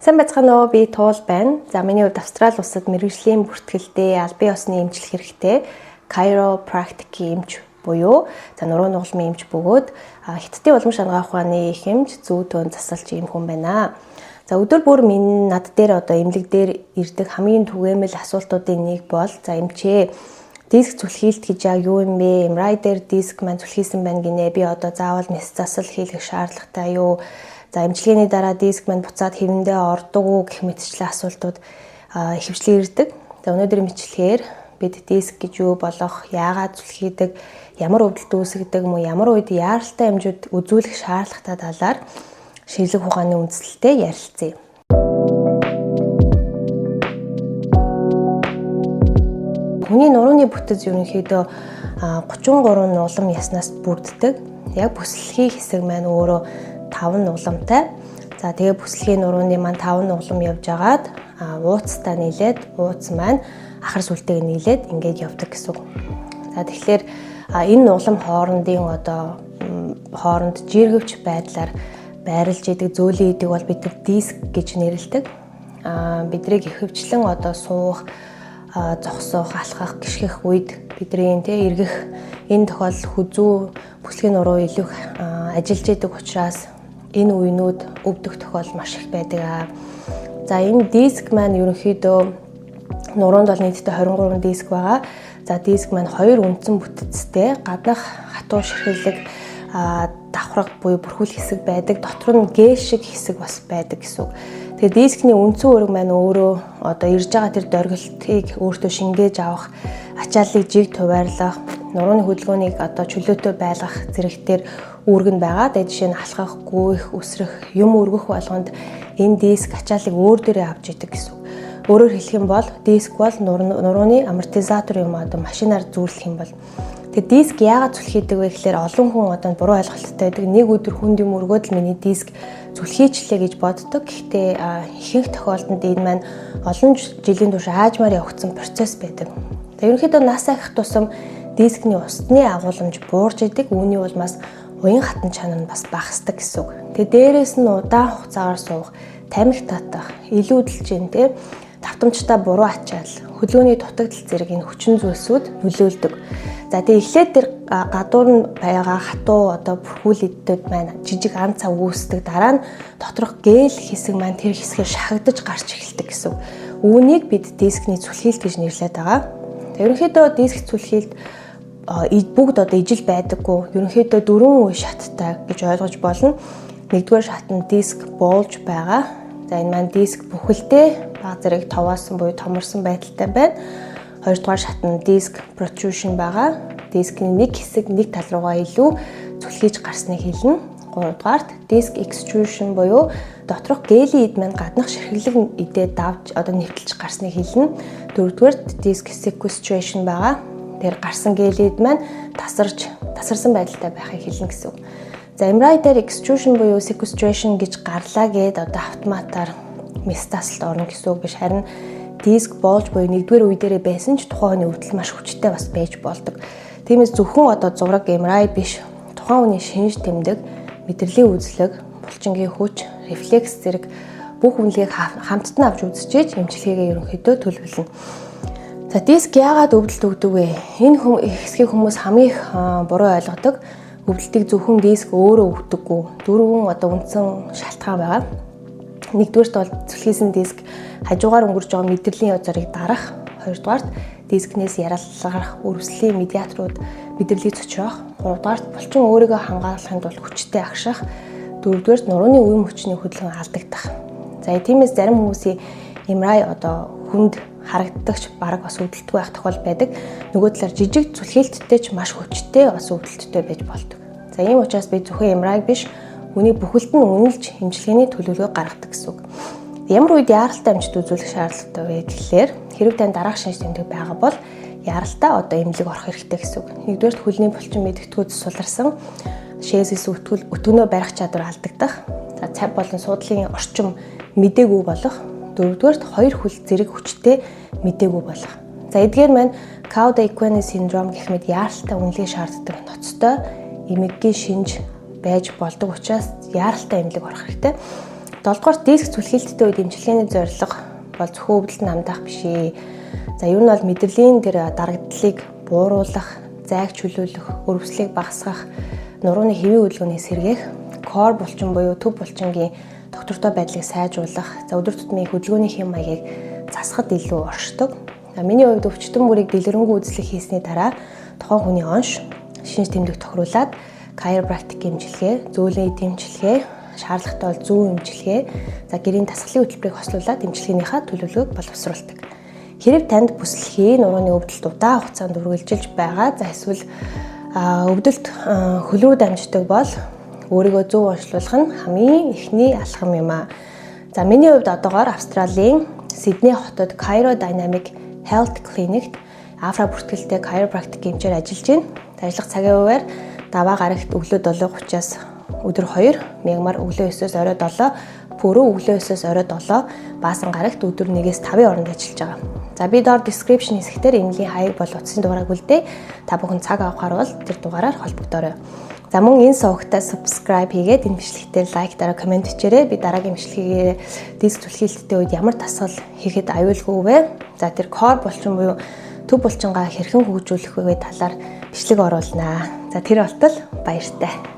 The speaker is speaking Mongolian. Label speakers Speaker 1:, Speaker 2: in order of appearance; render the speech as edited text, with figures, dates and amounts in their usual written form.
Speaker 1: Сайн байцгаана уу, би Туул байна. За миний хувьд Австрали улсад мэргэжлийн бүртгэлтэй албан ёсны эмчлэх хэрэгтэй chiropractic эмч буюу нуруу нугалмын эмч бөгөөд хятадын улам шаргаа ухааны их эмч зүү төн засалч ийм хүн байна. За өдөр бүр над дээр эмнэлэг дээр ирдэг хамгийн түгээмэл асуултуудын нэг бол эмчээ диск зүлхийлт гэж яг юу юм бэ? MRI дээр диск маань зүлхийсэн байна гинэ. Би заавал мэс засал хийх шаардлагатай юу? За эмчилгээний дараа диск маань буцаад хэвэндээ ордог уу гэх мэтчлэн асуултууд ихэвчлэн ирдэг. За өнөөдөр мэдлэгээр бид диск гэж юу болох, яагаад зүлхийдэг, ямар өвдөлт үүсгдэг юм уу, ямар үед яаралтай хэмжүүд үзүүлэх шаардлагатай талаар шинжлэх ухааны үндэслэлтэй ярилцъя. Хүний нурууны бүтэц ерөнхийдөө 33 нулам яснаас бүрддэг. Яг бүслэхийн хэсэг маань өөрөө 5 нуламтай. За тэгээ бүслэхийн нурууны маань 5 нулам явж агаад ууцтай нийлээд ууц маань ахар сүлтэйг нийлээд ингээд явдаг гэсэн үг. За тэгэхээр энэ нулам хооронд жиргэвч байдлаар байрлаж идэг зөөлөн идэг бол бид диск гэж нэрлэдэг. Бидрийг ихэвчлэн суух, зогсоох, алхах, гიშгэх үед бидний эргэх энэ тохиолдол хүзүү бүсгийн нуруу илүү ажиллаж идэг учраас энэ үеинүүд өвдөх тохиолдол маш их байдаг. За энэ диск маань ерөнхийдөө нуруунд бол нийтдээ 23 диск байгаа. За диск маань хоёр үндсэн бүтэцтэй гаднах хатуу ширхэлэг давхраг буюу бүрхүүл хэсэг байдаг. Дотор нь гээ шиг хэсэг бас байдаг гэсэн үг. Тэгээ дискний үндсэн үүрэг маань өөрөө ирж байгаа тэр дөргөлтийг өөртөө шингээж авах, ачааллыг жиг туваарлах, нурууны хөдөлгөөнийг чөлөөтэй байлгах зэрэгтэр үүрэг нь байгаа. Тэгээ жишээ нь алхах, гүйх, үсрэх, юм өргөх болгонд энэ диск ачааллыг өөр дээрээ авч идэг гэсэн үг. Өөрөөр хэлэх юм бол диск бол нурууны амортизатор юм машинаар зүүрлэх юм бол. Тэгээ диск яагаад зүлхийдэг вэ гэхээр олон хүн буруу ойлголттой байдаг. Нэг өдөр хүнд юм өргөөд л миний диск зүлхийчлээ гэж боддог. Гэхдээ ихэнх тохиолдолд энэ маань олон жилийн турш аажмаар явагдсан процесс байдаг. Тэгээ ерөнхийдөө нас ахих тусам дискний усны агуулмж буурж идэг. Үүний улмаас уян хатан чанар нь бас багасдаг гэсэн үг. Тэгээ дээрээс нь удаан хугацаагаар суух, тамхи татах, илүүдэлж дээ давтамжтай буруу ачаал, хөдөлгөөний дутагдал зэрэг энэ хүчин зүйлсүүд нөлөөлдөг. За тэгээ эхлээд тэр гадуур нь байгаа хатуу бүрхүүл эддүүд маань жижиг ан цав үүсдэг. Дараа нь доторх гээл хэсэг маань тэр хэсгээр шахагдаж гарч эхэлдэг гэсэн. Үүнийг бид дискний зүлхийлт гэж нэрлэдэг байгаа. Ерөнхийдөө диск зүлхийлт бүгд ижил байдаггүй. Ерөнхийдөө 4 үе шаттай гэж ойлгож болно. Нэгдүгээр шат нь диск болж байгаа. За энэ маань диск бүхэлдээ баг зэрэг товоосон буюу томорсон байдалтай байна. Хоёрдугаар шат нь диск protrusion байгаа. Дискний нэг хэсэг нэг тал руугаа илүү зүлхийж гарсныг хэлнэ. Гуравдугаарт диск extrusion буюу доторх гээлийн эд маань гаднах ширхэглэг эдээ давж нэвтэлж гарсныг хэлнэ. Дөрөвдүгээрт диск sequestration байгаа. Тэр гарсан гээлийн эд маань тасарсан байдалтай байхыг хэлнэ гэсэн үг. За MRI дээр extrusion буюу sequestration гэж гарлаа гээд автоматар метастасалд орно гэсэн үг биш, харин диск болж буюу нэгдүгээр үе дээрээ байсан ч тухайн хүний өвдөл маш хүчтэй бас байж болдог. Тиймээс зөвхөн зураг MRI биш, тухайн хүний шинж тэмдэг, мэдрэлийн үзлэг, булчингийн хүч, рефлекс зэрэг бүх үнэлгээг хамтд нь авч үзчихээж эмчилгээгээ ерөнхийдөө төлөвлөнө. За диск яагаад өвдөлт өгдөг вэ? Энэ хэсгийг хүмүүс хамгийн их буруу ойлгодог. Өвдөлтийг зөвхөн диск өөрөө өгдөггүй. 4 үндсэн шалтгаан байгаа. Нэгдүгээрт бол зүлхийсэн диск хажуугаар өнгөрч байгаа мэдрэлийн язарыг дарах. Хоёрдугаарт дискнээс яралгарах өрөвслийн медиаторууд мэдрэлийг цочрох. Гуравдугаарт булчин өөрийгөө хамгаалахын тулд хүчтэй агших. Дөрөвдүгээрт нурууны үе мөчний хөдөлгөөн алдагдах. За тиймээс зарим хүмүүсийн MRI хүнд харагддагч бараг бас өвдөлтгүй байх тохиол байдаг. Нөгөө талаар жижиг зүлхийлттэй ч маш хүчтэй бас өвдөлттэй байж болдог. За ийм учраас би зөвхөн MRI биш, үнийг бүхэлд нь үнэлж эмчилгээний төлөвлөгөө гаргадаг гэсэн үг. Ямар үед яаралтай эмчд үзүүлэх шаардлагатай вэ гэхлээр хэрэг тань дараах шинж тэмдэг байгаа бол яаралтай эмнэлэг орох хэрэгтэй гэсэн үг. Нэгдүгээр хөлний булчин мэдгэдэгүүд суларсан, шээсээс өтгөнөө барих чадвар алдагдах, за цав болон суудлын орчим мдэггүй болох, дөрөвдүгээрт хоёр хөл зэрэг хүчтэй мдэггүй болох. За эдгээр маань Cauda-Equine syndrome гэх мэт яаралтай үнэлгээ шаарддаг ноцтой эмэггийн шинж байж болдог учраас яаралтай эмнэлэг орох хэрэгтэй. Долдугаар диск түлхэлттэй үед эмчилгээний зорилго бол зөвхөн өвдөлт намдах биш ээ. За ер нь бол мэдрэлийн тэр дарагдлыг бууруулах, зайг чөлөөлөх, өрөвслийг багасгах, нурууны хэвийн хөдөлгөөнийг сэргээх, core булчин буюу төв булчингийн доктортой байдлыг сайжруулах, за өдөр тутмын хөдөлгөөний хэм маягийг засахад илүү оршдог. Миний хувьд өвчтөн бүрийг дэлгэрэнгүй үзлэг хийсний дараа тухайн хүний онш, шинж тэмдэг тохируулаад chiropractic эмчилгээ, зөөлөн эд эмчилгээ, шаардлагатай бол зүүн эмчилгээ, за гэрийн дасгалын хөтөлбөрийг хослуулад эмчилгээнийхаа төлөвлөгөөг боловсруулдаг. Хэрэв танд бүслэхий, нурууны өвдөлт удаан хугацаанд үргэлжилж байгаа, за эсвэл өвдөлт хөл рүү дамждаг бол өөрийгөө зөв онцлуулах нь хамгийн эхний алхам юм аа. За миний хувьд одоогоор Австралийн Сидней хотод Chirodynamic Health Clinic-т афра бүртгэлтэй chiropractic эмчээр ажиллаж байна. Ажиллах цагийн хуваар даваа гарагт өглөө 7:30-аас өдөр 2, мягмар өглөө 9-өөс орой 7, пүрүү өглөө 9-өөс орой 7, баасан гарагт өдөр 1-ээс 5-ын хооронд ажиллаж байгаа. За би доор description хэсгээр эмнэлгийн хаяг бол утасны дугаарыг үлдээ. Та бүхэн цаг авахар бол тэр дугаараар холбогдорой. За мөн энэ сувагтаа subscribe хийгээд энэ бичлэгтээ лайк дараа комент хийчээрэй. Би дараагийн бичлэгээр диск түлхэлттэй үед ямар дасгал хийхэд аюулгүй вэ? За тэр core булчин буюу төв булчингаа хэрхэн хөгжүүлэх вэ талаар бичлэг оруулнаа. За тэр болтол баяртай.